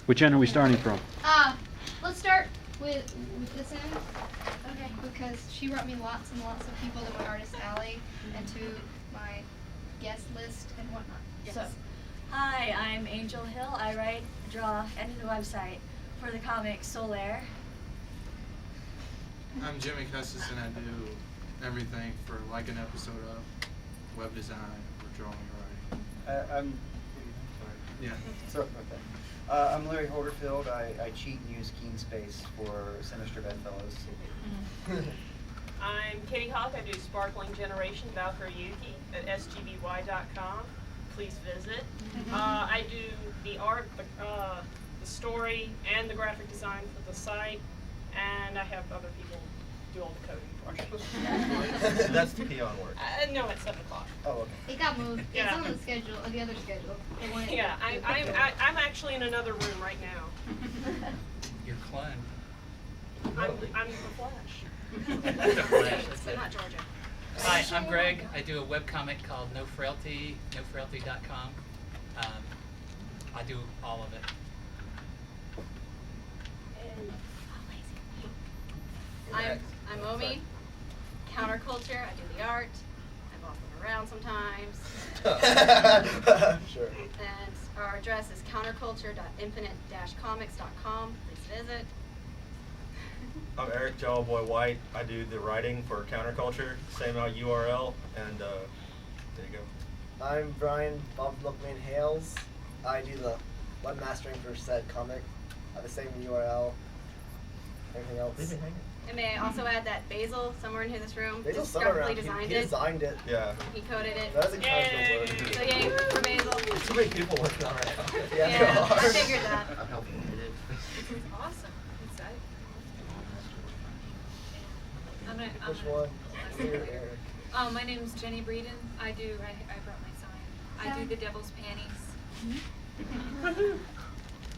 Which end are we starting from? Let's start with this end. Okay. Because she brought me lots and lots of people to my artist alley and to my guest list and whatnot. Yes. So. Hi, I'm Angel Hill. I write, draw, edit the website for the comic Solaire. I'm Jimmy Custis and I do everything for like an episode of web design or drawing or writing. I'm Yeah. sorry about that. I'm Larry Holderfield. I cheat and use Keen Space for Sinister Bedfellows. I'm Kitty Hawk. I do Sparkling Generation Valkyrie Yuki at sgby.com. Please visit. I do the art, the story, and the graphic design for the site, and I have other people do all the coding for it. That's the peon work. No, at 7 o'clock. Oh, okay. It got moved. Yeah. It's on the schedule, the other schedule. The one Yeah, I'm actually in another room right now. You're Klein. I'm the Flash. But not Georgia. Hi, I'm Greg. I do a webcomic called No Frailty, nofrailty.com. I do all of it. I'm Omi, counterculture. I do the art. I'm often around sometimes. Sure. And our address is counterculture.infinite-comics.com. Please visit. I'm Eric Jawaboy White. I do the writing for Counterculture. Same URL, and there you go. I'm Brian Bob Lookman Hales. I do the webmastering for said comic. I have the same URL. Anything else? And may I also add that Basil, somewhere in this room, Basil's somewhere around. designed He it. designed it. Yeah. He coded it. That was a casual word. So yay for Basil. Too many people working on it right now. Yeah, there are. I figured that. I'm helping with it. Awesome. Which one? Here, Eric. My name's Jennie Breeden. I brought my sign. I do the Devil's Panties.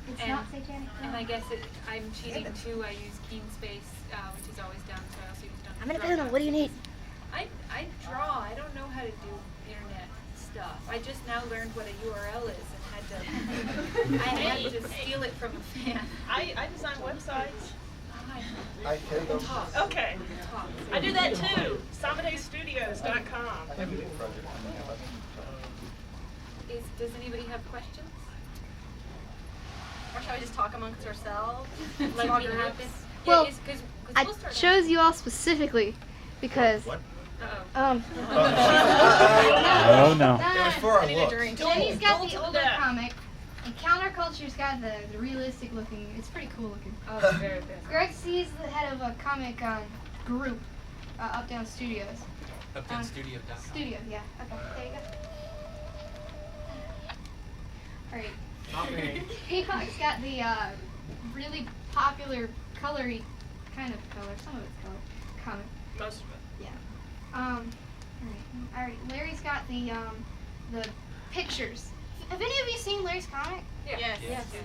It's And- not satanic. And I guess I'm cheating too. I use Keen Space, which is always done, so I also use done. I'm in a panel. What do you need? I draw. I don't know how to do internet stuff. I just now learned what a URL is and I had to steal it from a fan. I design websites. I heard them. Okay. I do that too. SamadeStudios.com. I have a big project coming up. Does anybody have questions? Or shall we just talk amongst ourselves? Like Small we groups? have this? Well, Cause I we'll start chose you all specifically because What? Uh-oh. Oh no. It was for our I need a look. drink. Jenny's got Don't the do older that. comic, and Counterculture's got the realistic looking. It's pretty cool looking. Oh, very good. Greg C's the head of a comic group, Up Down Studios. Updownstudio.com. Studio, yeah. Okay, there you go. Alright. Peacock's got the really popular colory kind of color, some of it's color, comic. Most of it. Yeah. Alright. Larry's got the pictures. Have any of you seen Larry's comic? Yes.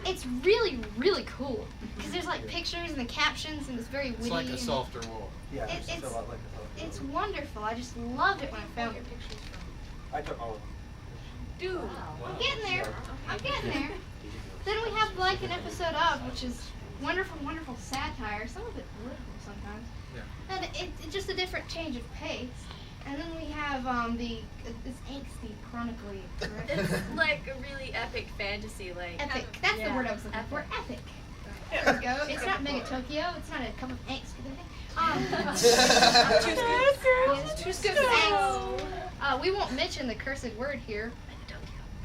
It's really, really cool. Because there's like pictures and the captions and it's very witty. It's like a and softer wall. Yeah, It's a lot like the it's wonderful. I just loved it when I found it. I took all of them. Dude. I'm getting there. I'm getting there. Then we have like an episode of, which is wonderful, wonderful satire. Some of it political sometimes. Yeah. And it's just a different change of pace. And then we have this angsty, chronically, correct? It's like a really epic fantasy, like Epic. That's the word I was looking for. Epic. There we go. It's not Mega Tokyo. It's not a cup of angst or anything. Two scoops of angst. We won't mention the cursed word here.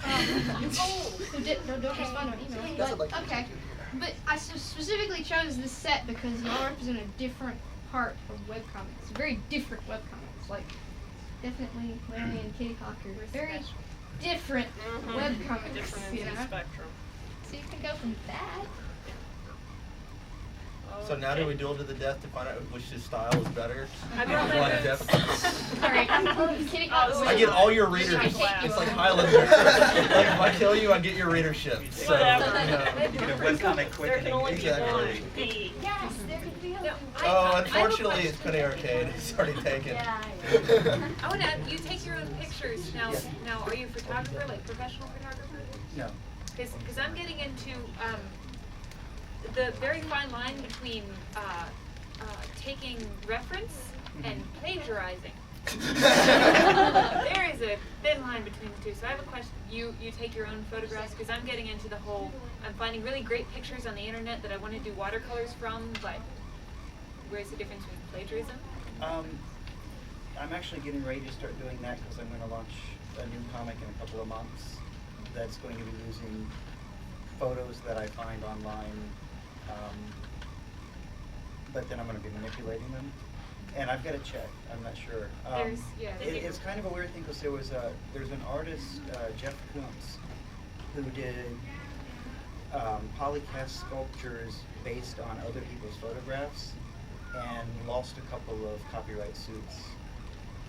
Don't respond to my email. But, okay. But I specifically chose this set because y'all represent a different part of webcomics. Very different webcomics. Like, definitely Larry and Kitty Hawk are very different webcomics. Different ends You of the know? spectrum. So you can go from that. So now do we duel to the death to find out which style is better? I brought my Blind boots. depth. Alright, Kitty Hawk. I get all your readers. It's like Highlander. Like if I kill you, I get your readership. So, Whatever. you know. Webcomic There can only be Exactly. one B. Yes, there could be a Oh, unfortunately, it's Penny Arcade. It's already taken. I want to. You take your own pictures now. Now, are you a photographer, like professional photographer? No. Because I'm getting into the very fine line between taking reference and plagiarizing. There is a thin line between the two. So I have a question. You take your own photographs, because I'm getting into the whole, I'm finding really great pictures on the internet that I want to do watercolors from, but where's the difference between plagiarism? I'm actually getting ready to start doing that because I'm going to launch a new comic in a couple of months that's going to be using photos that I find online, but then I'm going to be manipulating them. And I've got to check. I'm not sure. It's kind of a weird thing because there's an artist, Jeff Kuntz, who did polycast sculptures based on other people's photographs and lost a couple of copyright suits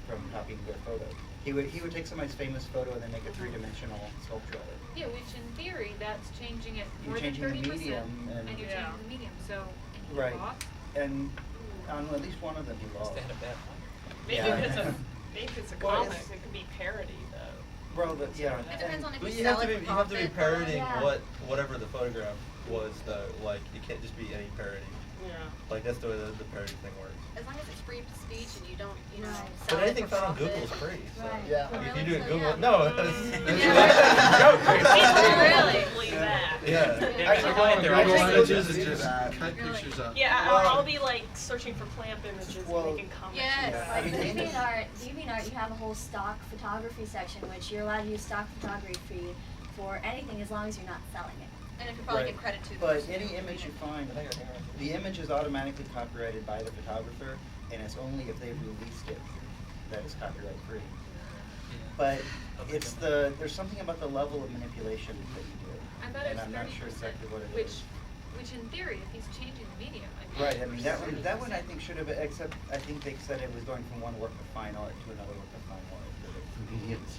from copying their photo. He would take somebody's famous photo and then make a three-dimensional sculpture of it. Yeah, which in theory, that's changing it more You're than changing 30%. the medium And you're changing the medium, so and Right. you lost. And on at least one of them he lost. They had a bad one. Maybe Yeah. if it's a Well, comic, it's- it could be parody though. Well, yeah. It depends on if But you you sell have to it be for you have to be profit. parodying Yeah. whatever the photograph was though. Like it can't just be any parody. Yeah. Like that's the way the parody thing works. As long as it's free speech and you don't, you know, Right. sell But anything it for found on profit. Google is free. So Right. Yeah. Oh, if really? you do it So, Google, yeah. no, that's Yeah. joke. Really? Believe that. Yeah. Actually, Go on They're Google actually Images and do just that. cut Really? pictures up. Yeah, Well- I'll be like searching for clamp images Well, and making comics. Yes. Yeah. Like I mean, DeviantArt, you have a whole stock photography section, which you're allowed to use stock photography for anything as long as you're not selling it. And if you probably Right. give credit to the But person any who image you made it. find, the image is automatically copyrighted by the photographer, and it's only if they've released it that it's copyright free. But there's something about the level of manipulation that you do, I bet and it's I'm not 30%, sure exactly what it which, is. which in theory, if he's changing the medium, I mean, Right, I mean, that one I think should have, except I think they said it was going from one work of fine art to another work of fine art. Convenience.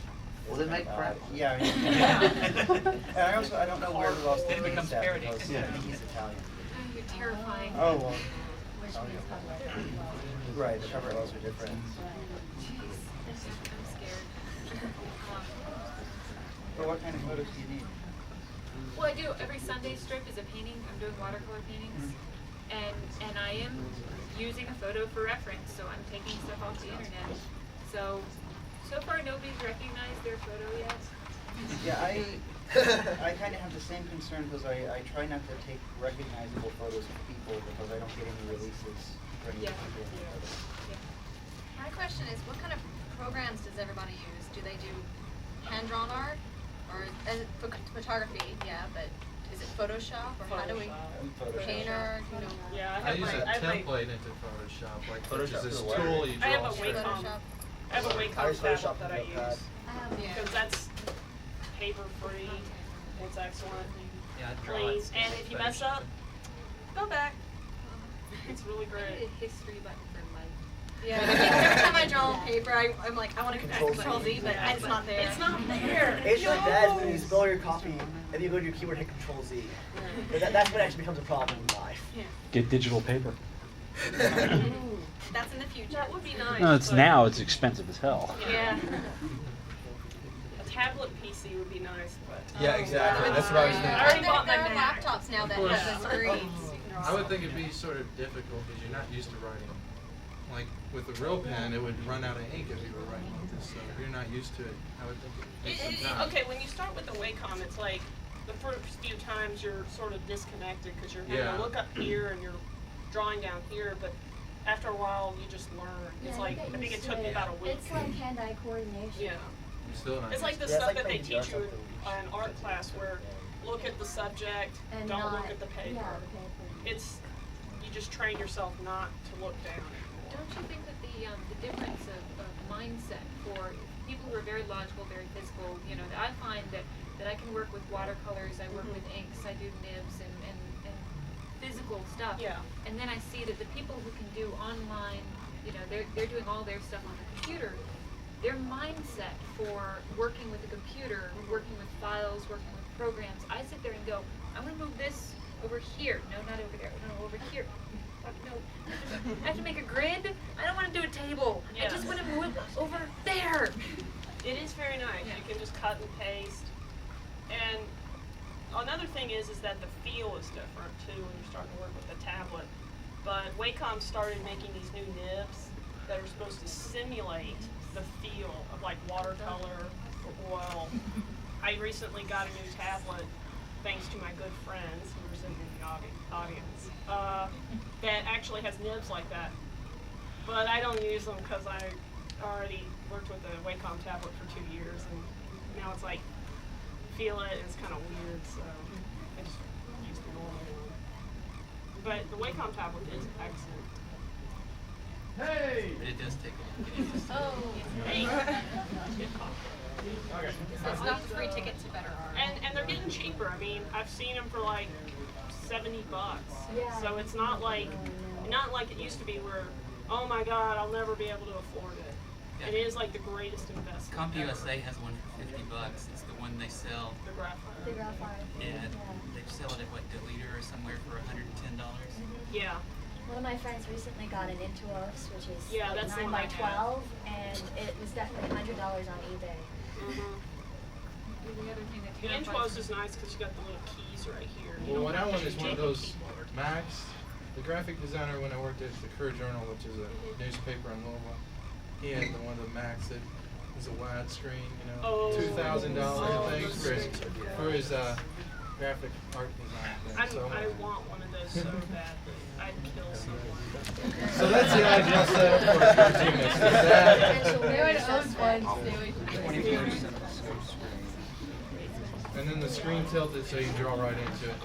Well, they make crap. Yeah, I mean, and I don't know where he lost the Then it becomes at parody. because I think he's Italian. oh, you're terrifying. Oh, well, Which means copyright laws. right, the cover laws are different. Jeez, I'm scared. But what kind of photos do you need? Well, I do every Sunday strip is a painting. I'm doing watercolor paintings, and I am using a photo for reference. So I'm taking stuff off the internet. So far nobody's recognized their photo yet. Yeah, I kind of have the same concern because I try not to take recognizable photos of people because I don't get any releases for any Yeah. people. My question is, what kind of programs does everybody use? Do they do hand-drawn art? Or photography, yeah, but is it Photoshop? Or how do we, Photoshop. Painter, you know? Yeah, I use a I have my template into Photoshop, like Photoshop this is a tool word. you I have draw a straight. Wacom. Photoshop. I have a I Wacom use Photoshop tablet that I with use. Notepad. Yeah. Because that's paper free, it's excellent, Yeah, I draw clean, it. and if you mess up, go back. It's really I great. need a history button for life. Yeah, every time I draw on paper, I'm like, I want to Control Control Z, but it's not there. It's not there. It's like that when you spell your copy and you go to your keyboard and hit Control Z. That's when it actually becomes a problem in life. Get digital paper. That's in the future. That would be nice. No, it's but- now. It's expensive as hell. Yeah. A tablet PC would be nice, but. Yeah, exactly. That's what I was thinking. I already bought my There are Mac. laptops now that Of course. have the screens. I would think it'd be sort of difficult because you're not used to writing. Like with a real pen, it would run out of ink if you were writing with this. So if you're not used to it, I would think it would take some time. Okay, when you start with the Wacom, it's like the first few times you're sort of disconnected because you're having Yeah. to look up here and you're drawing down here, but after a while you just learn. It's Yeah, like, you I get think it used took to me about a week. It's like hand-eye coordination. Yeah. I'm still not It's like the used Yeah, it's stuff like that they playing teach you in something. an art class where look at the subject, And don't not, look at the paper. Yeah, the paper. It's, you just train yourself not to look down. Don't you think that the difference of mindset for people who are very logical, very physical, you know, I find that I can work with watercolors, I work with inks, I do nibs and physical stuff. Yeah. And then I see that the people who can do online, you know, they're doing all their stuff on the computer. Their mindset for working with a computer, working with files, working with programs, I sit there and go, I'm gonna move this over here. No, not over there. No, over here. No, I have to make a grid. I don't want to do a table. I just want to move it over there. It is very nice. Yeah. You can just cut and paste. And another thing is that the feel is different too when you're starting to work with the tablet. But Wacom started making these new nibs that are supposed to simulate the feel of like watercolor or oil. I recently got a new tablet, thanks to my good friends who were sitting in the audience, that actually has nibs like that. But I don't use them because I already worked with the Wacom tablet for 2 years, and now it's like, feel it, and it's kind of weird, so I just use the normal one. But the Wacom tablet is excellent. Hey! But it does take a while. Oh. Hey. Okay. So it's not the free ticket to better art. And they're getting cheaper. I mean, I've seen them for like $70. Yeah. So it's not like it used to be where, oh my God, I'll never be able to afford it. Yeah. It is like the greatest investment. CompUSA has one for $50. It's the one they sell. The graphite. The graphite. Yeah, they sell it at what, Deleta or somewhere for $110. Yeah. One of my friends recently got an Intuos, which is Yeah, like that's the 9 one by I have. 12, and it was definitely $100 on eBay. The other thing that The terrifies Intuos is nice because you got the little keys right here. You Well, don't what I have want to is one of take a those keyboard. Macs. The graphic designer when I worked at the Career Journal, which is a newspaper in Louisville, he had one of the Macs that was a wide screen, Oh. $2,000 thing for his graphic art design thing. I So, want one of those so badly. I'd kill someone. so that's the ideal setup for a cartoonist. Is that and then the screen tilted so you draw right into it.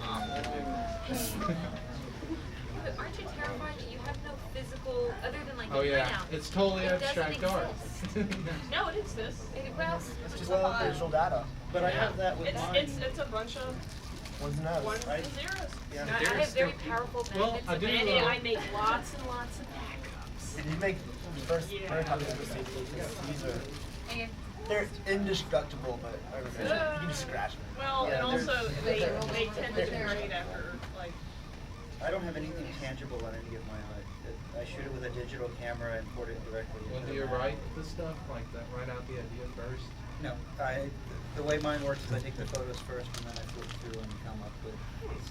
But aren't you terrified that you have no physical, other than like Oh a yeah, printout? it's totally It doesn't abstract art. exist. No, it exists. Well, It's just visual data. But I have that with mine. It's a bunch of Ones and O's, ones right? and zeros. Yeah. I have very powerful Well, magnets. I do, And I make lots and lots of backups. Did you make first Yeah. very copies of the CD? These are they're indestructible, but you can just scratch them. Well, Yeah, and also they tend to they're- degrade after like. I don't have anything tangible on any of my art. I shoot it with a digital camera and port it directly Well, into do the you Mac. write the stuff like that? Write out the idea first? No, the way mine works is I take the photos first and then I flip through and come up with.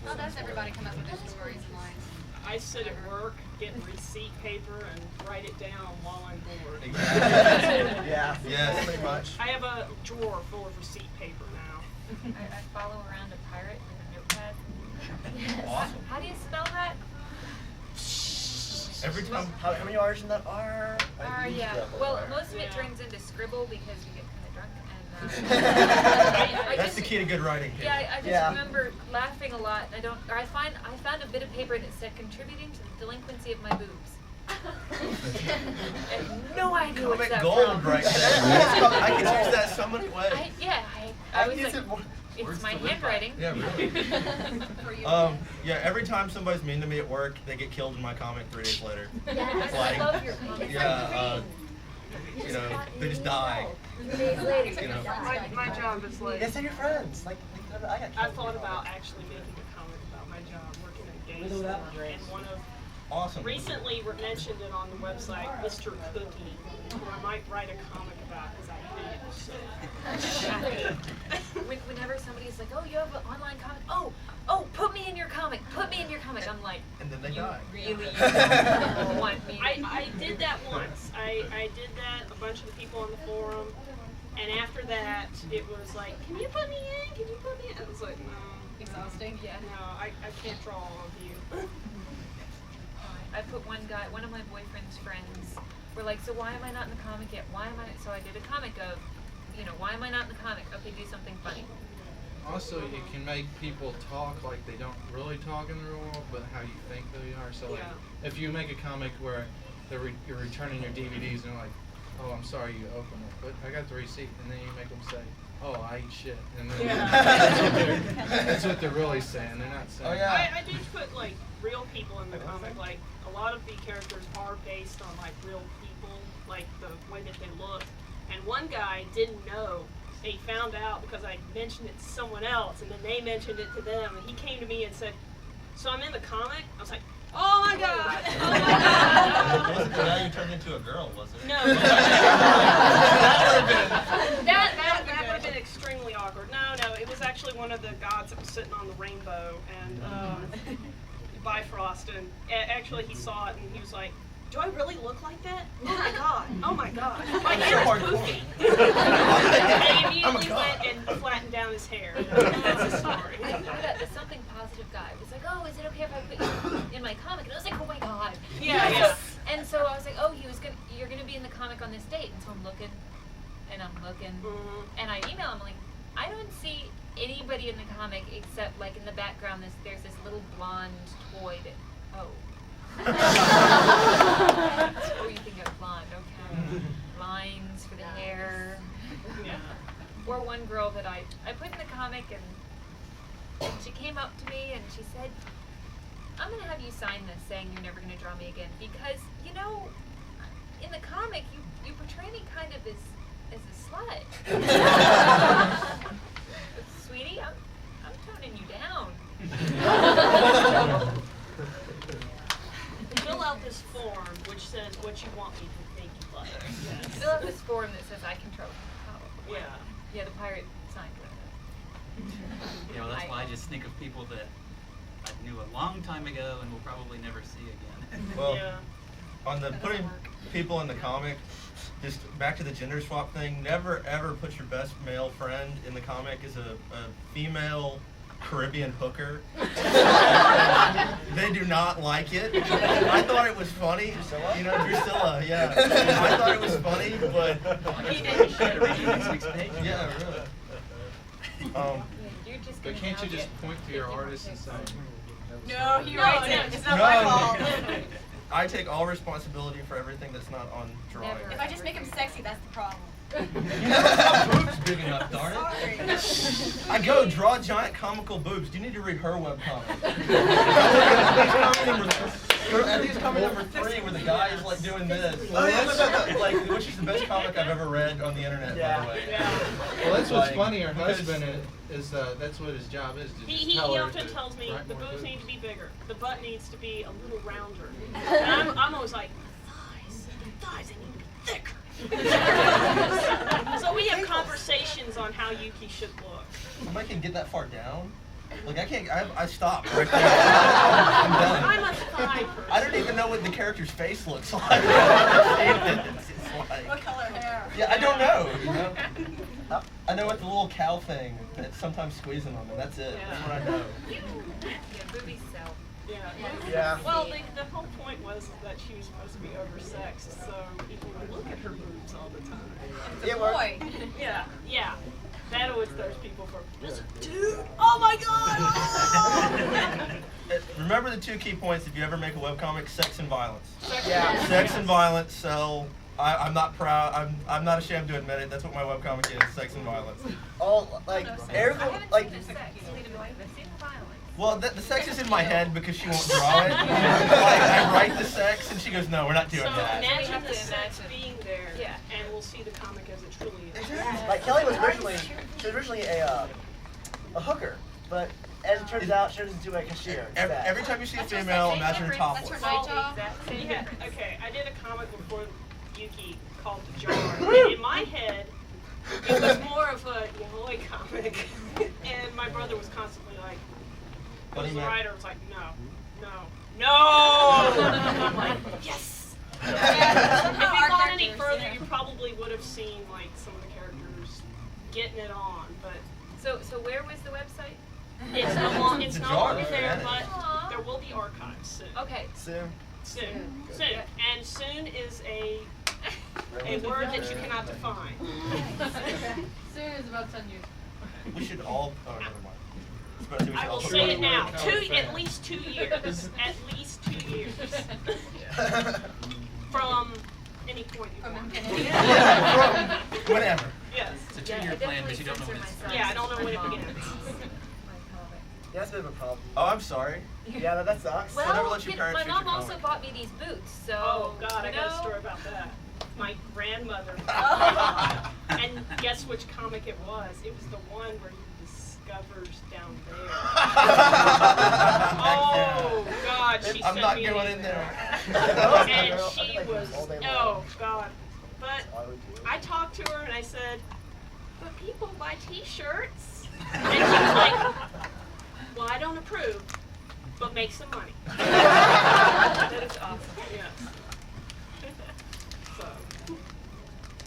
How does everybody come up with their stories and lines? I sit at work, get receipt paper, and write it down while I'm bored. Yeah. Yes. Pretty much. I have a drawer full of receipt paper now. I follow around a pirate with a notepad. Awesome. How do you spell that? Every time. How many R's in that R? Yeah. Well, most of it Yeah. turns into scribble because you get kind of drunk and. I That's just, the key to good writing. Yeah, I just Yeah. remember laughing a lot. I found a bit of paper that said contributing to the delinquency of my boobs. I have no idea what's Comic that gold from. right there. I could use that so many ways. I was like, it's my handwriting. Yeah, really. Yeah, every time somebody's mean to me at work, they get killed in my comic 3 days later. Yes, I love your comics. Yeah, you know, they just die. 3 days later, You know. My job is like. Yes, they're your friends. Like I got. I thought about actually making a comic about my job working at a game store, and one of Awesome. recently mentioned it on the website, Mr. Cookie, who I might write a comic about because I hate it so. Whenever somebody's like, oh, you have an online comic, oh, put me in your comic, I'm like, And then they you die. really want me? I did that once. I did that, a bunch of the people on the forum, and after that, it was like, can you put me in? Can you put me in? I was like, no. Exhausting. Yeah, no, I can't draw all of you. I put one of my boyfriend's friends were like, so why am I not in the comic yet? So I did a comic of, why am I not in the comic? Okay, do something funny. Also, you can make people talk like they don't really talk in the real world, but how you think they are. So, like, if you make a comic where you're returning your DVDs and they're like, oh, I'm sorry you opened it, but I got the receipt, and then you make them say, oh, I ate shit. And then that's what they're really saying. They're not saying. Oh, yeah. I do put like real people in the comic. Like a lot of the characters are based on like real people, like the way that they look. And one guy didn't know. And he found out because I mentioned it to someone else, and then they mentioned it to them. And he came to me and said, "So I'm in the comic." I was like, "Oh my god!" Oh my god. It wasn't the guy you turned into a girl, was it? No. That would have been extremely awkward. No, it was actually one of the gods that was sitting on the rainbow, and Bifrost, and actually he saw it and he was like, "Do I really look like that? Oh my god! Oh my god! My hair is poofy." And he immediately went and flattened down his hair. That's his story. I found out that something positive guy was like, "Oh, is it okay if I put you in my comic?" And I was like, "Oh my god!" Yeah. And so I was like, "Oh, you're gonna be in the comic on this date." And so I'm looking, and and I email him like, "I don't see anybody in the comic except like in the background. There's this little blonde toy that oh, you think of blonde? Okay, lines for the hair." Yeah. Or one girl that I put in the comic, and she came up to me and she said, "I'm gonna have you sign this saying you're never gonna draw me again, because you know, in the comic you portray me kind of as a slut." Sweetie, I'm toning you down. Fill out this form which says what you want me to think you like. Yes. Fill out this form that says I control power. Yeah. Yeah, the pirate signed it. Yeah, well, that's why I just think of people that I knew a long time ago and will probably never see again. Well, Yeah. on the putting people in the comic, just back to the gender swap thing, never ever put your best male friend in the comic as a female Caribbean hooker. They do not like it. I thought it was funny. You know, Drusilla, yeah. I thought it was funny, but yeah, really. You're just But gonna can't you now just get point to your artist and say, No, he writes it. It's not my fault. I take all responsibility for everything that's not on drawing. Never. If I just make him sexy, that's the problem. You never saw boobs big enough, darn it. I go draw giant comical boobs. Do you need to read her webcomic? I think it's comic number 3 where the guy is like doing this. Like, which is the best comic I've ever read on the internet, by the way. Yeah. well, that's what's Like, funny. Her because- husband is that's what his job is. To just He tell her often to tells me write the more boobs need to boobs. be bigger. The butt needs to be a little rounder. And I'm always like, thighs, they need to be thicker. So we have conversations on how Yuki should look. Somebody can get that far down? Like, I can't, I stopped right there. I'm done. I'm a thigh person. I don't even know what the character's face looks like. It's like, What color hair? yeah, I don't know, you know? I know what the little cow thing that's sometimes squeezing them, and that's it. That's what I know. Yeah, boobies sell. Yeah. Yeah. Well, the whole point was that she was supposed to be oversexed, so people would look at her boobs all the time. Yeah, well, Boy. Yeah. That always throws people for, dude, oh my god! Remember the 2 key points if you ever make a webcomic: sex and violence. Yeah. Sex and violence sell. I'm not proud. I'm not ashamed to admit it. That's what my webcomic is: sex and violence. all like I everyone haven't like. seen the sex. I've seen the violence. Well, the sex is in my head because she won't draw it. Like, I write the sex, and she goes, "No, we're not doing So that." imagine have the to sex imagine. being there, Yeah. and we'll see the comic as it truly is. Like Kelly was originally a hooker, but as it turns out, she turns into a cashier. Every time you see a That's her female, sexy imagine her difference. topless. That's her night job. Yeah, okay, I did a comic before Yuki called The Jar. And in my head, it was more of a Yaoi comic. And my brother was constantly like, What do as you the mean? writer was like, no. I'm like, yes! If you got any further, you probably would have seen like some of the characters getting it on, but So where was the website? it's no longer there, but there will be archives soon. Okay. Soon. Soon. And soon is a word that you cannot define. Soon is about 10 years. We should all. Oh, never mind. Especially we should I all will put say one it now. word. At least 2 years. At least 2 years. From any point you want. Yeah, from whatever. Yes. It's a 2-year plan, but you don't know when it's. Yeah, I don't know when it begins. Yeah, that's a bit of a problem. Oh, I'm sorry. Yeah, that sucks. Never Well, let your you- parents my read mom your also comic. bought me these boots, so. Oh God, I you got a know, story about that. My grandmother. And guess which comic it was? It was the one where he discovers down there. Oh God, she I'm sent not me going an in email. there. And she was, oh God. But I talked to her and I said, but people buy T-shirts. And she was like, well, I don't approve, but make some money. That is awesome. Yes. So.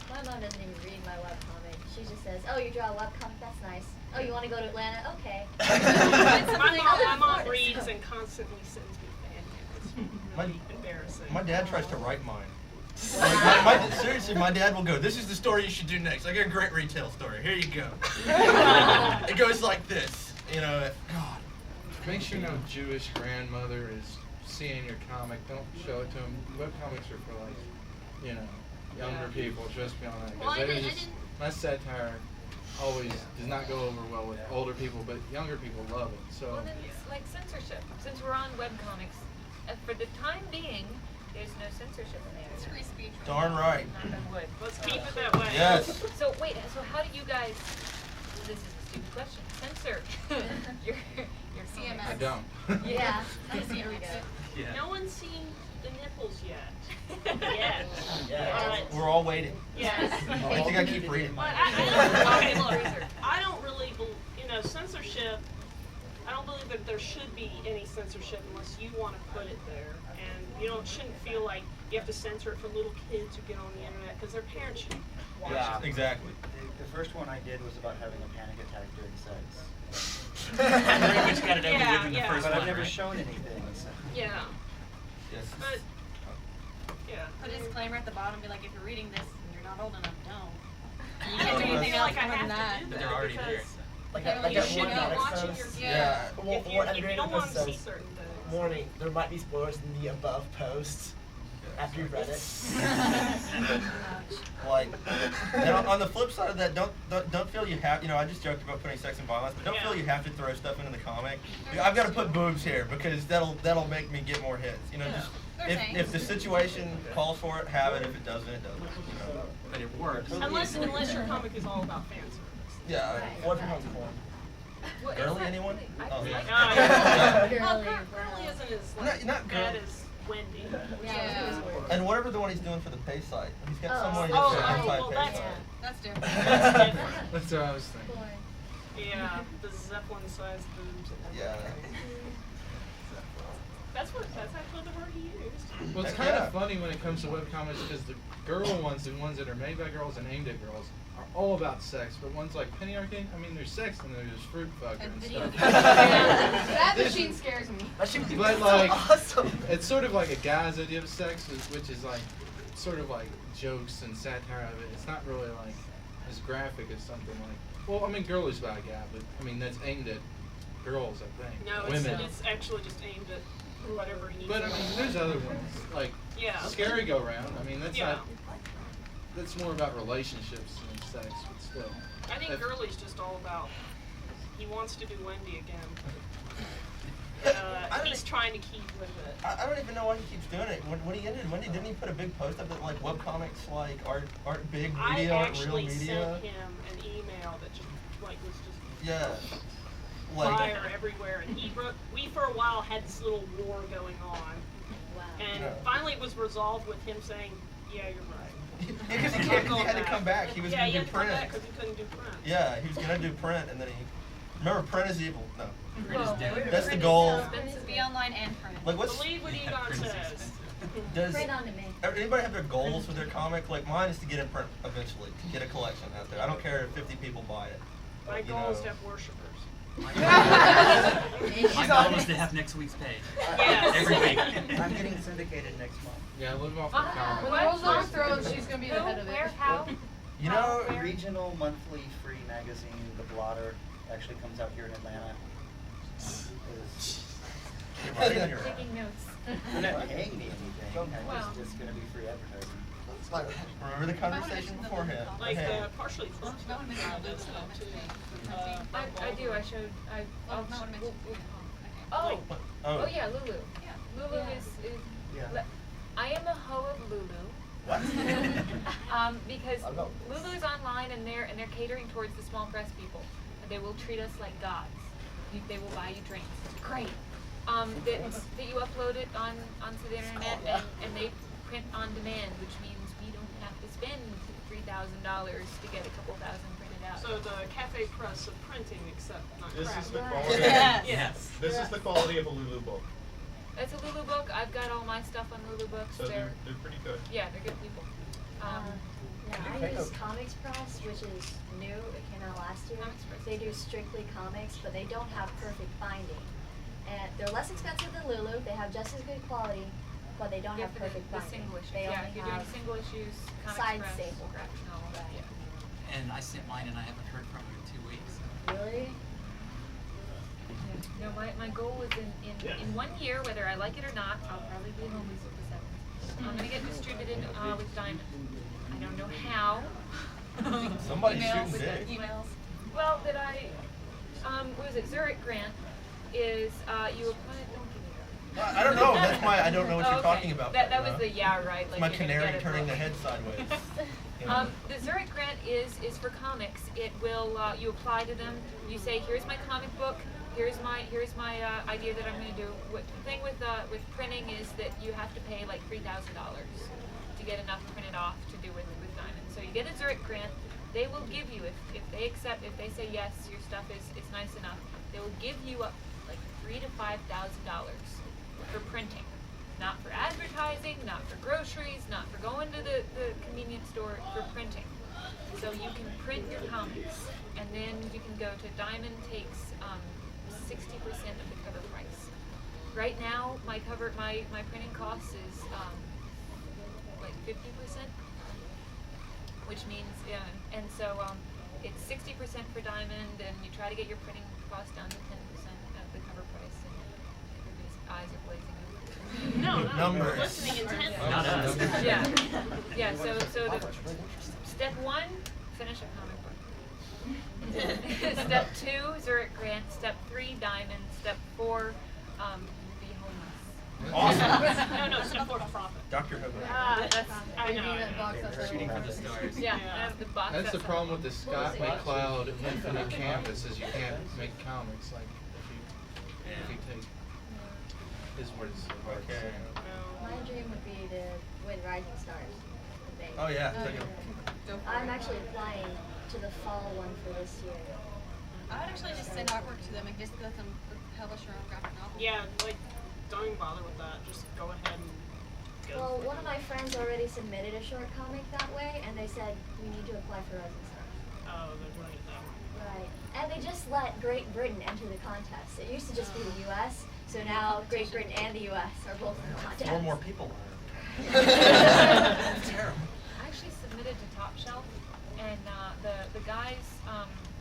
My mom doesn't even read my webcomic. She just says, oh, you draw a webcomic? That's nice. Oh, you want to go to Atlanta? Okay. My mom reads and constantly sends me fan mail. It's really embarrassing. My dad tries to write mine. Seriously, my dad will go, this is the story you should do next. I got a great retail story. Here you go. It goes like this. You know, God. Make sure no Jewish grandmother is seeing your comic. Don't show it to them. Webcomics are for, like, you know, younger people. Just be on that. Well, I didn't. My satire always does not go over well with older people, but younger people love it. So. Well, then it's like censorship. Since we're on webcomics, for the time being, there's no censorship in there. It's free speech. Darn right. Knock on wood. Let's keep it that way. Yes. So wait, so how do you guys? This is a stupid question. Censor your CMS. I don't. Yeah. There we go. Yeah. No one's seen the nipples yet. Yet. Yeah. We're all waiting. Yes. I think I keep reading. But okay, look, I don't really believe, censorship. I don't believe that there should be any censorship unless you want to put it there, and shouldn't feel like you have to censor it for little kids who get on the internet because their parents should watch Yeah, it. Exactly. The first one I did was about having a panic attack during sex. Pretty much got it over with in the first But one, I've never right? shown anything. So. Yeah. Yes. But yeah. Put a disclaimer at the bottom, be like, if you're reading this and you're not old enough, don't. You I can't do don't anything feel else like I more than have that. to do But that they're already because there. Like You that you should one not comic watching says, your Yeah. if you don't want to see certain things. warning, there might be spoilers in the above post after you've read it. Like, and on the flip side of that, don't feel you have. I just joked about putting sex and violence, but don't feel you have to throw stuff into the comic. I've got to put boobs here because that'll make me get more hits. Just if the situation calls for it, have it. If it doesn't, it doesn't. But it works. Unless your comic is all about fan service. Yeah. What if it comes porn? Well, Girly, it's anyone? I Oh, feel like- Well, Girly. Curly isn't as Not bad girly. as Wendy. Yeah. And whatever the one he's doing for the pay site, he's got Oh. someone Oh, that's well, anti-pay that's- site. That's different. That's different. That's what I was thinking. Yeah, the Zeppelin-sized boobs. And Yeah. That's actually the word he used. Well, it's kind of funny when it comes to webcomics because the girl ones, the ones that are made by girls and aimed at girls, are all about sex. But ones like Penny Arcade, there's sex and there's fruit fucker and stuff. That machine scares me. But like, awesome. it's sort of like a guy's idea of sex, which is like, sort of like jokes and satire of it. It's not really like as graphic as something like, Girlies by a guy, but that's aimed at girls, I think. No, women. it's actually just aimed at whatever he needs. But there's other ones like Scary Go Round. That's Yeah. not. That's more about relationships than sex, but still. I think Girly's just all about. He wants to do Wendy again. He's trying to keep with it. I don't even know why he keeps doing it. When he ended Wendy, didn't he put a big post up that like webcomics aren't big media, aren't real I actually media? sent him an email that just was just Yeah. Like, fire everywhere, and we for a while had this little war going on, and finally it was resolved with him saying, "Yeah, you're right." because he had to come back. He was yeah, gonna he do had to come print. back because he couldn't do print. Yeah, he was gonna do print, and then remember print is evil. No. Print is dead. That's the goal. Be online and print. Like what's Believe what Egon print is says. expensive. does Print on demand. anybody have their goals with their comic? Like mine is to get in print eventually, to get a collection out there. I don't care if 50 people buy it. My You goal is know. to have worshippers. My goal is to have next week's page. Yes. Every week. I'm getting syndicated next month. Yeah, live off the Ah, comic. When the world's overthrown, she's gonna be the head of Where? it. How? You know, Regional monthly free magazine, The Blotter, actually comes out here in Atlanta. you're writing on your own. Taking notes. They're not paying me anything. Wow. It's gonna be free advertising. Remember the conversation beforehand. Like Hey. Partially for this stuff too. I do. I showed. I'll. not what I mentioned. Oh. Oh. Yeah, Lulu. Lulu is. Yeah. I am a hoe of Lulu. What? Because Lulu's online and they're catering towards the small press people. They will treat us like gods. They will buy you drinks. It's great. That you upload it onto the internet and they print on demand, which means we don't have to spend $3,000 to get a couple thousand printed out. So the cafe press of printing, except not This is the Right. quality. Yes. This is the quality of a Lulu book. It's a Lulu book. I've got all my stuff on Lulu books. So they're pretty good. Yeah, they're good people. Yeah, I use Comics Press, which is new. It came out last year. Comics Press. They do strictly comics, but they don't have perfect binding. And they're less expensive than Lulu. They have just as good quality, but they don't Yeah, have for perfect the binding. single issues. They Yeah, only if you're doing have single issues, Comics side Press, staple. graphic novel. Right. Yeah. And I sent mine and I haven't heard from him in 2 weeks. Really? No, my goal is in 1 year, whether I like it or not, I'll probably be home with the 7th. I'm gonna get distributed with Diamond. I don't know how. Somebody's Emails. shooting big. Emails. Well, that I, what was it, Zurich grant is, you apply, don't give me that. I don't know. That's my. I don't know what Oh, you're okay. talking about. That right was now. the yeah right. It's Like my you're gonna canary get it turning the wrong. head sideways. You know. The Zurich grant is for comics. It will you apply to them. You say, here's my comic book. Here's my idea that I'm going to do. The thing with printing is that you have to pay like $3,000 to get enough printed off to do with Diamond. So you get a Zurich grant. They will give you if they accept, if they say yes, your stuff is nice enough. They will give you up like $3,000 to $5,000 for printing. Not for advertising, not for groceries, not for going to the convenience store, for printing. So you can print your comics, and then you can go to Diamond takes 60% of the cover price. Right now, my printing cost is like 50%, which means and so it's 60% for Diamond, and you try to get your printing cost down to 10% of the cover price, and everybody's eyes are blazing. No, Numbers. listening intently. Yeah. So the step 1, finish a comic book. Step 2, Zurich grant. Step 3, Diamond. Step 4, be homeless. Awesome. No, step 4, profit. Dr. Hogan. That's I know. Shooting for the stars. yeah. Yeah. The box That's the set. problem with the Scott McCloud Infinite Canvas is you can't make comics like if you take his words. Okay. My dream would be to win Rising Stars. in Vegas. Oh yeah. I'm actually applying to the fall one for this year. I would actually just send artwork to them and just let them publish your own graphic novel. Yeah, like, don't even bother with that. Just go ahead and go. Well, one of my friends already submitted a short comic that way, and they said we need to apply for Rising Stars. Oh, they're doing it that way. Right. And they just let Great Britain enter the contest. It used to just be the U.S., so now Great Britain and the U.S. are both in the contest. 4 more people. That's terrible. I actually submitted to Top Shelf, and the guys,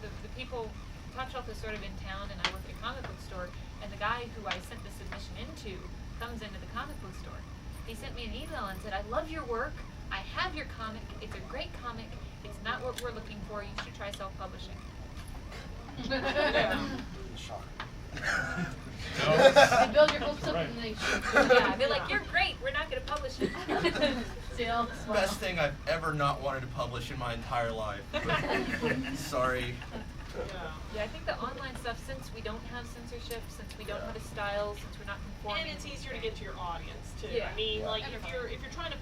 the people, Top Shelf is sort of in town, and I work at a comic book store, and the guy who I sent the submission into comes into the comic book store. He sent me an email and said, I love your work, I have your comic, it's a great comic, it's not what we're looking for, you should try self-publishing. They build your hopes up and they Yeah, they're like, you're great, we're not going to publish it. still. Best thing I've ever not wanted to publish in my entire life. Sorry. Yeah, I think the online stuff, since we don't have censorship, since we don't have a style, since we're not conforming. And it's easier to get to your audience too. Yeah. I mean, like if you're trying to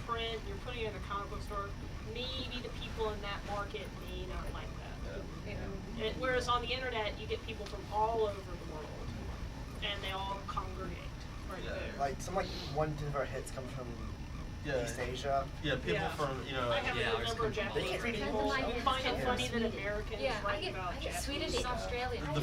print, you're putting it in a comic book store, maybe the people in that market may not like that. Whereas on the internet, you get people from all over the world, and they all congregate right there. Like some one of our hits come from East Asia. Yeah, people from I have a number of Japanese people. I find it funny that Americans write about I get Japanese Swedish and stuff. Australian. The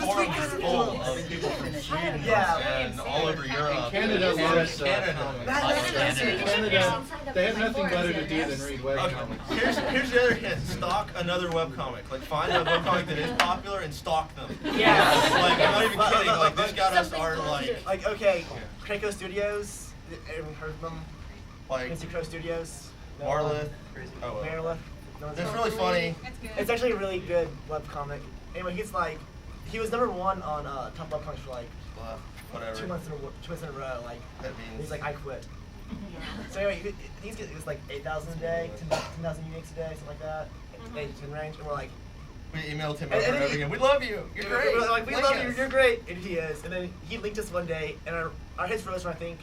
forum is full of people from Sweden and all over Europe. Canada loves Canada. Canada. They have nothing better to do than read webcomics. Here's the other hint. Stock another webcomic. Like find a webcomic that is popular and stock them. Yeah. Like I'm not even kidding. Like this got us our Like okay, Krakow Studios. Everyone heard of them? like Krakow Studios. Marlith. Oh, Marlith. It's really funny. It's actually a really good webcomic. Anyway, he was #1 on Top Webcomics for like Whatever. 2 months in a row. Like That means. he's like, I quit. So anyway, he's getting like 8,000 a day, 10,000 uniques a day, something like that. 8 to 10 range, and we're like. We emailed him over and over again. We love you. You're great. We're like, we Link love us. you. You're great. And he is. And then he linked us one day, and our hits rose from I think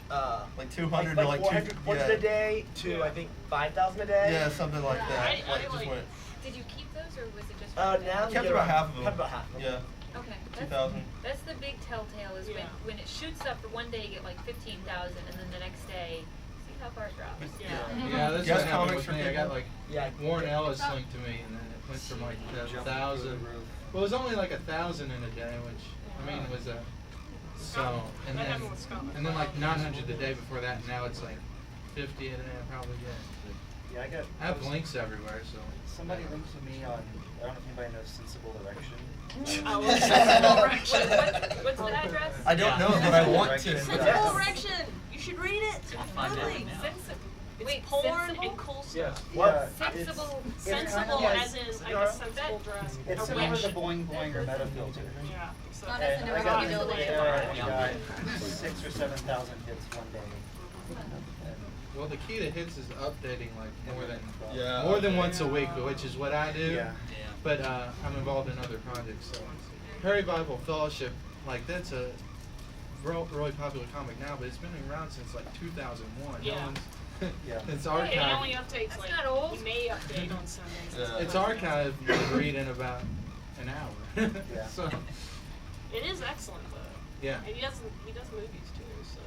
like 200 like to like 400 2. a day to I think 5,000 a day. Yeah, something like that. I just like went. Did you keep those, or was it just? Now I we kept get about half of them. Kept about half of them. Yeah. Okay. 2,000. That's the big telltale is Yeah. when it shoots up for one day you get like 15,000, and then the next day, see how far it drops. Yeah, that's Yes, what happened comics with me. for I got people. like Yeah. Warren Ellis linked to me, and then it went from like 1,000. Well, it was only like 1,000 in a day, which I mean was a so, and That then happened with Scotland. and then like 900 the day before that, and now it's like 50 a day. I probably get. Yeah, I have links everywhere, so. Somebody linked to me on, I don't know if anybody knows Sensible Erection. Oh, well, Sensible Erection. What's the address? I don't know, but I want to. Sensible Erection. You should read it. Really. It's Wait, porn sensible? and cool stuff. Yeah, Sensible. Sensible as in, I guess, sensible dress. It's A similar witch. to Boing Boing or Meta Filter. Yeah. So Not And as I in got a into building. there and got 6,000 or 7,000 hits one day. And Well, the key to hits is updating like Yeah, more than once a week, which is what I do. Yeah. But I'm involved in other projects. So Perry Bible Fellowship, like that's a really popular comic now, but it's been around since like 2001. Yeah. No one's Yeah. it's It archived. only updates That's like, not old. he may update on Sundays. Yeah. It's archived. You can read in about an hour. Yeah. So It is excellent though. yeah. And he does movies too, so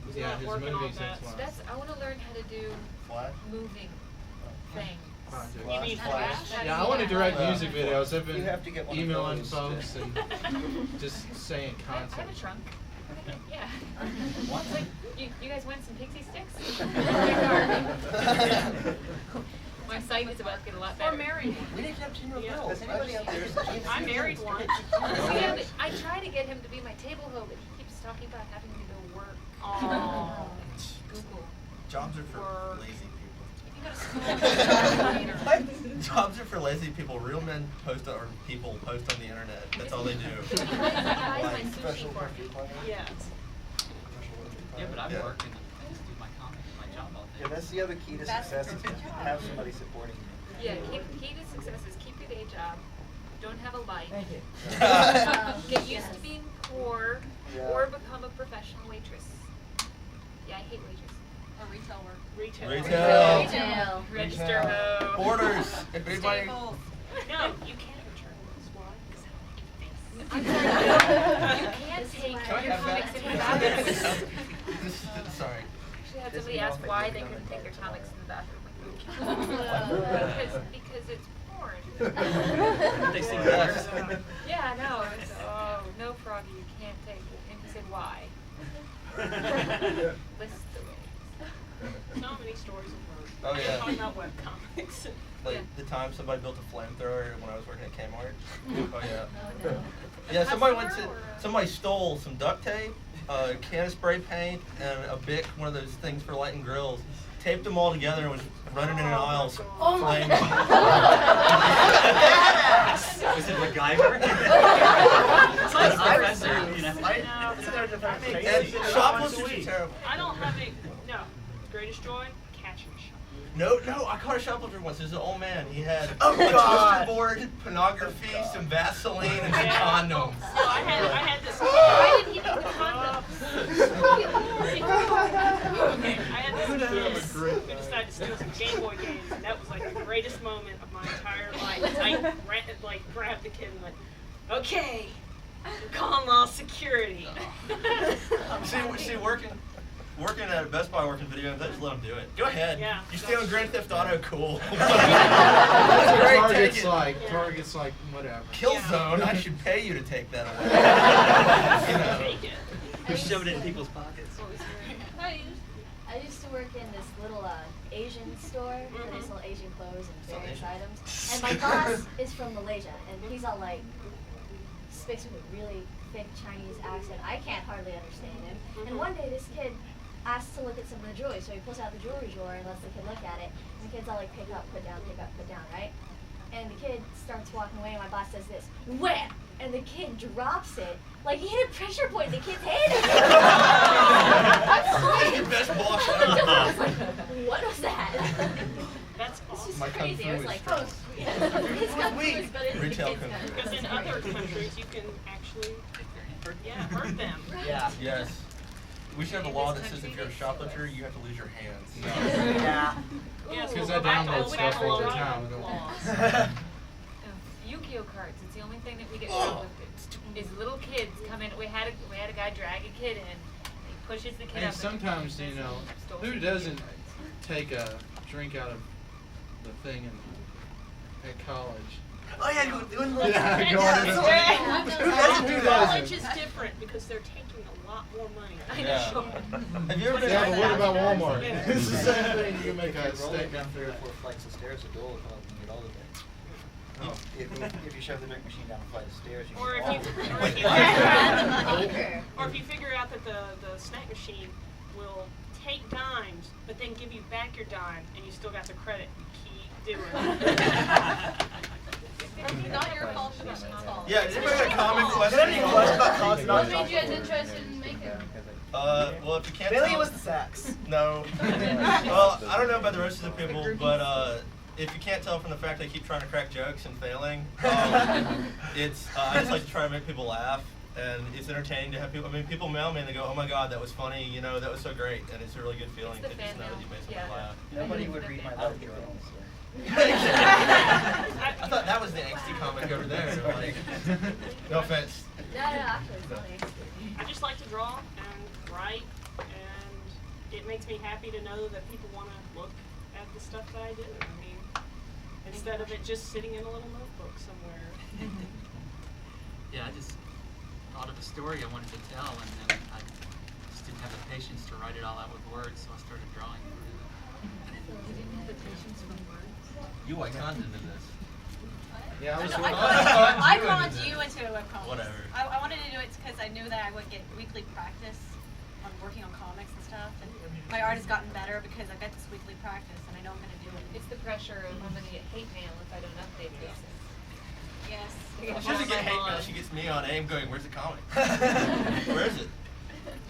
he's Yeah, not his working movies, on that. that's why. That's I want to learn how to do Flash? moving things. Project. You mean Flash? Flash? Yeah, I want to direct Well, music videos. I've you been have to get one of emailing those folks to- and just saying I have a content. trunk. Yeah. What? Like, you guys want some pixie sticks? My sight is about to get a lot better. Or married one. We didn't have Gene Yeah. Reveal. Does anybody out there? I married one. Yeah, but I try to get him to be my table hoe, but he keeps talking about having to go work. Aw. Google. Jobs are for Work. lazy people. If you go to school, Jobs are for lazy people. Real men post or people post on the internet. That's all they do. he buys my Like sushi special for me. Yes. Yeah, but I Yeah. work and I just do my comic, my job all day. Yeah, that's the other key to That's success the is to perfect job. have somebody supporting you. Yeah, key to success is keep your day job. Don't have a life. Thank you. Get used to being poor, Yeah. or become a professional waitress. Yeah, I hate waitresses. Or retail work. Retail. Retail. Retail. Register ho. Borders. If anybody. Staples. No, you can't return this. Why? I'm sorry, you can't take Can I your have comics that? in the bathroom. Sorry. Actually, I had somebody ask why they couldn't take their comics in the bathroom. Because it's porn. They sing Yes. Yeah, no. It's, oh, no, Froggy, you can't take it. And he said, why? List the ways. So many stories of work. Oh, yeah. Talking about webcomics. Like the time somebody built a flamethrower when I was working at Kmart. Oh yeah. Oh, no. Yeah, somebody stole some duct tape, a can of spray paint, and a Bic, one of those things for lighting grills. Taped them all together and was running in an aisle. Oh my flaming. Was it MacGyver? It's like I was Professor, you know. And shoplifters are terrible. I don't have a no. Greatest joy, catching a shot. No, I caught a shoplifter once. There's an old man. He had Oh, a God. toaster board, pornography, some Vaseline, and some Yeah. condoms. So I had this. Why didn't he make the condoms? Okay, I had this kid who decided to steal some Game Boy games, and that was like the greatest moment of my entire life. I grabbed the kid and went, okay, call law security. See, working at a Best Buy, working video games, I just let them do it. Go ahead. Yeah. You stay on Grand Theft Auto, cool. That's Great, what take Target's it. like. Yeah. Target's like whatever. Killzone, I should pay you to take that away. You know. Take it. Who shoved it in people's pockets? I used to work in this little Asian store where they sell Asian clothes and various items. And my boss is from Malaysia, and he's all like, speaks with a really thick Chinese accent. I can't hardly understand him. And one day this kid asks to look at some of the jewelry, so he pulls out the jewelry drawer and lets the kid look at it. And the kid's all like, pick up, put down, right? And the kid starts walking away, and my boss says this, wham! And the kid drops it, like he hit a pressure point in the kid's head. That's your best boss I ever. was like, what was that? That's This awesome. is My kung crazy. fu I was is like, strong. oh, yeah. His kung fu is better than the Retail kid's kung fu. gun. Because in other countries you can actually, hurt them. Yeah. Yes. We should have a law that says if you're a shoplifter, you have to lose your hands. Yeah. Yes, Because we'll I go back to download old stuff all the federal time. laws. Mario Karts. It's the only thing that we get trouble with. Is little kids come in. We had a guy drag a kid in. He pushes the kid Hey, up. sometimes, you know, who doesn't take a drink out of the thing at college? Oh yeah, Yeah, who doesn't do that? College is different because they're taking a lot more money. I know. Have you ever been? Yeah, but what about Walmart? Yeah. It's the same thing. You can make You a can roll it statement down for 3 or 4 flights of stairs to Dole and get all of it. Oh. If you shove the drink machine down a flight of stairs, you Or get if all you, of it. or if you figure out that the snack machine will take dimes, but then give you back your dime, and you still got the credit, you keep doing it. It's not your fault, the machine's fault. Yeah, does anybody got a comic question? Any questions about college? What made you guys interested in making? Well, if you can't Mainly tell, it was the sax. No. Well, I don't know about the rest of the people, but if you can't tell from the fact I keep trying to crack jokes and failing, it's I just like to try to make people laugh, and it's entertaining to have people. I mean, people mail me and they go, "Oh my God, that was funny," you know, that was so great, and it's a really good feeling It's to the just fan know that mail. you made someone laugh. Nobody would read my love journal, so. I thought that was the angsty comic over there. Like, no offense. No, actually, it's funny. I just like to draw and write, and it makes me happy to know that people want to look at the stuff that I do. I mean, instead of it just sitting in a little notebook somewhere. Yeah, I just thought of a story I wanted to tell, and then I just didn't have the patience to write it all out with words, so I started drawing. You didn't have the patience for words. You iconned into this. Yeah, I was I conned you into a webcomics. Whatever. I wanted to do it because I knew that I would get weekly practice on working on comics and stuff. And my art has gotten better because I got this weekly practice and I know I'm going to do it. It's the pressure of I'm going to get hate mail if I don't update this. Yes. She doesn't get hate mail. She gets me on AIM going, "Where's the comic? Where is it?"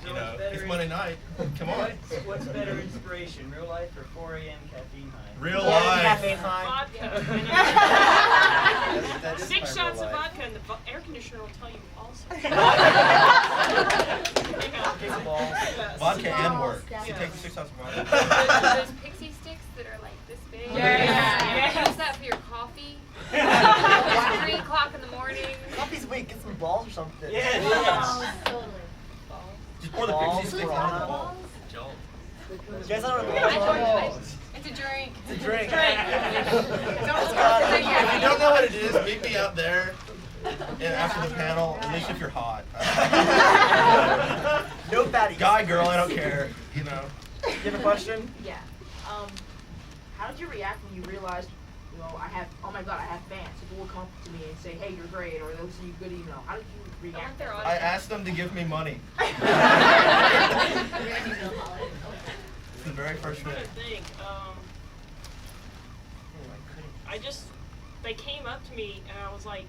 You know, it's Monday night. Come on. What's better inspiration, real life or 4 a.m. caffeine high? Real life. Caffeine high. Vodka. 6 shots of vodka and the air conditioner will tell you also. Vodka and work. Balls, She takes 6 shots of vodka. Those pixie sticks that are like this big. Yeah. Use that for your coffee. 3 o'clock in the morning. Coffee's weak. Get some balls or something. Balls, totally. Just pour the pixie sticks on the ball. Joel. You guys don't know what It's a drink. It's a drink. If you don't know what it is, meet me out there and after the panel, at least if you're hot. No fatties. Guy, girl, I don't care. You know. You have a question? Yeah. How did you react when you realized, you know, oh my God, I have fans. People will come to me and say, hey, you're great, or they'll send you a good email. How did you react? I asked them to give me money. It's the very first I'm day. trying to think. They came up to me and I was like,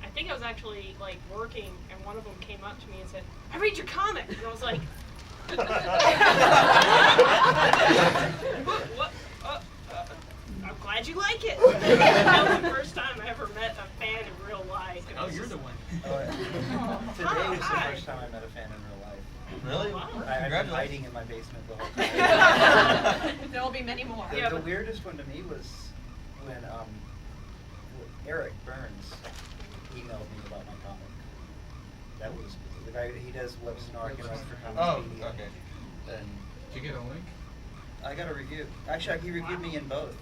I think I was actually like working, and one of them came up to me and said, "I read your comic," and I was like, what? I'm glad you like it. That was the first time I ever met a fan in real life. Oh, you're the one. Today was the first time I met a fan in real life. Really? Wow. I've been hiding in my basement the whole time. There will be many more. The weirdest one to me was when Eric Burns emailed me about my comic. That was the guy. He does Web Snark and writes for Comics Oh, Media. okay. And Did you get a link? I got a review. Actually, he reviewed me in both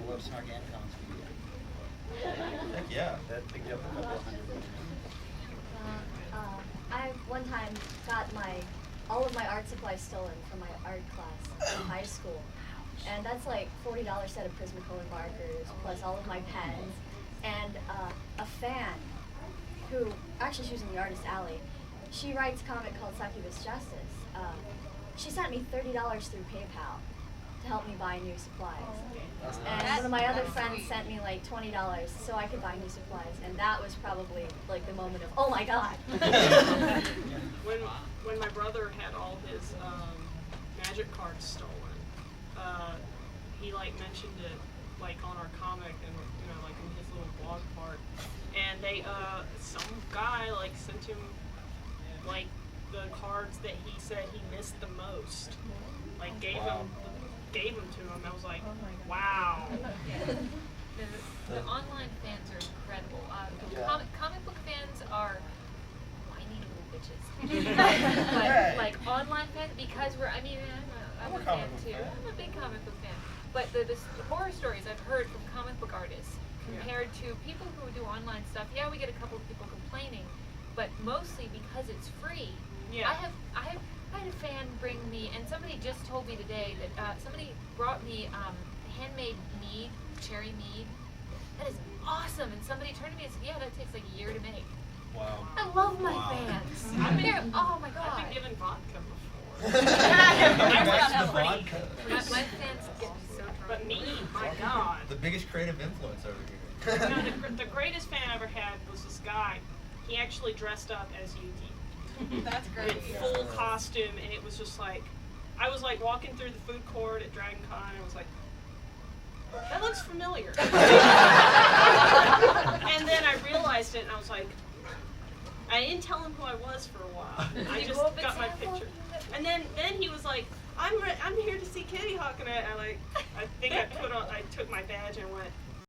Web Snark and Comics Media. Heck yeah. That picked up a couple hundred. I one time got all of my art supplies stolen from my art class in high school. And that's like $40 set of Prismacolor markers, plus all of my pens. And a fan who, actually she was in the artist alley, she writes a comic called Succubus Justice. She sent me $30 through PayPal to help me buy new supplies. And one of my other friends sent me like $20 so I could buy new supplies. And that was probably like the moment of, oh my God. When my brother had all his magic cards stolen, he like mentioned it like on our comic and like in his little blog part, and they some guy like sent him like the cards that he said he missed the most, like gave him to him. I was like, wow. the online fans are incredible. Yeah. Comic book fans are whiny little bitches. but like online fans, because I'm a fan too. I'm a big comic book fan. But the horror stories I've heard from comic book artists compared to people who do online stuff, yeah, we get a couple of people complaining, but mostly because it's free. Yeah. I had a fan bring me, and somebody just told me today that somebody brought me handmade mead, cherry mead. That is awesome. And somebody turned to me and said, yeah, that takes like a year to make. Wow. I love my fans. Oh my god. I've been given vodka before. That's the vodka. My fans get me so drunk. But me, my god. The biggest creative influence over here. No, the greatest fan I ever had was this guy. He actually dressed up as Yuki. That's great. In full costume, and it was just like, I was like walking through the food court at Dragon Con, and I was like, that looks familiar. And then I realized it, and I was like, I didn't tell him who I was for a while. I just got my picture. And then he was like, I'm here to see Kitty Hawk, and I think I took my badge and went,